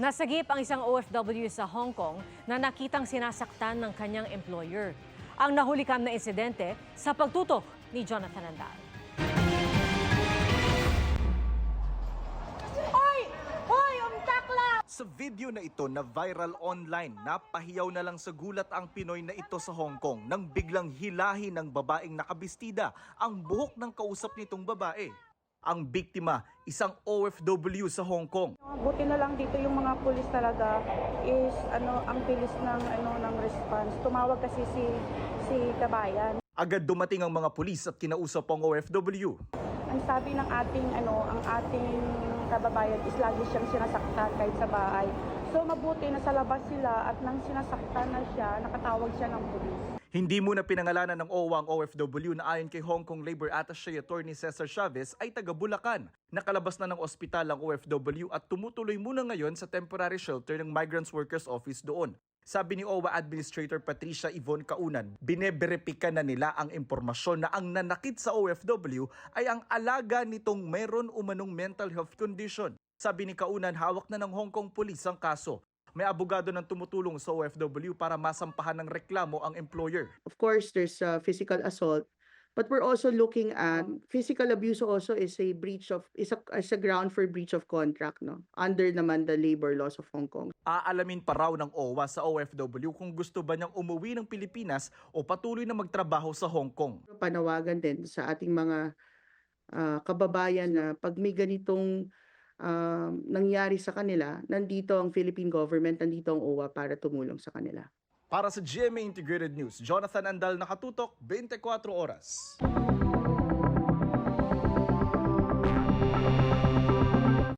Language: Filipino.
Nasagip ang isang OFW sa Hong Kong na nakitang sinasaktan ng kanyang employer. Ang nahulikam na insidente sa pagtutok ni Jonathan Andal. Sa video na ito na viral online, napahiyaw na lang sa gulat ang Pinoy na ito sa Hong Kong nang biglang hilahin ng babaeng nakabistida ang buhok ng kausap nitong babae. Ang biktima, isang OFW sa Hong Kong. Buti na lang dito yung mga pulis talaga is ang bilis ng response. Tumawag kasi si kabayan. Agad dumating ang mga pulis at kinausap ang OFW. Ang sabi ng ating kababayan is lagi siyang sinasaktan kahit sa bahay. So mabuti na sa labas sila at nang sinasaktan na siya, nakatawag siya ng pulis. Hindi muna pinangalanan ng OWA ang OFW na ayon kay Hong Kong Labor Attaché Attorney Cesar Chavez ay taga Bulacan. Nakalabas na ng ospital ang OFW at tumutuloy muna ngayon sa temporary shelter ng Migrants Workers Office doon. Sabi ni OWA Administrator Patricia Yvonne Kaunan, bineberipika na nila ang impormasyon na ang nanakit sa OFW ay ang alaga nitong meron umanong mental health condition. Sabi ni Kaunan, hawak na ng Hong Kong Police ang kaso. May abogado ng tumutulong sa OFW para masampahan ng reklamo ang employer. Of course, there's physical assault, but we're also looking at physical abuse also is a ground for breach of contract, no? Under naman the labor laws of Hong Kong. Aalamin pa raw ng OWA sa OFW kung gusto ba niyang umuwi ng Pilipinas o patuloy na magtrabaho sa Hong Kong. Panawagan din sa ating mga kababayan na pag may ganitong nangyari sa kanila, nandito ang Philippine government, nandito ang OWA para tumulong sa kanila. Para sa GMA Integrated News, Jonathan Andal, nakatutok, 24 oras.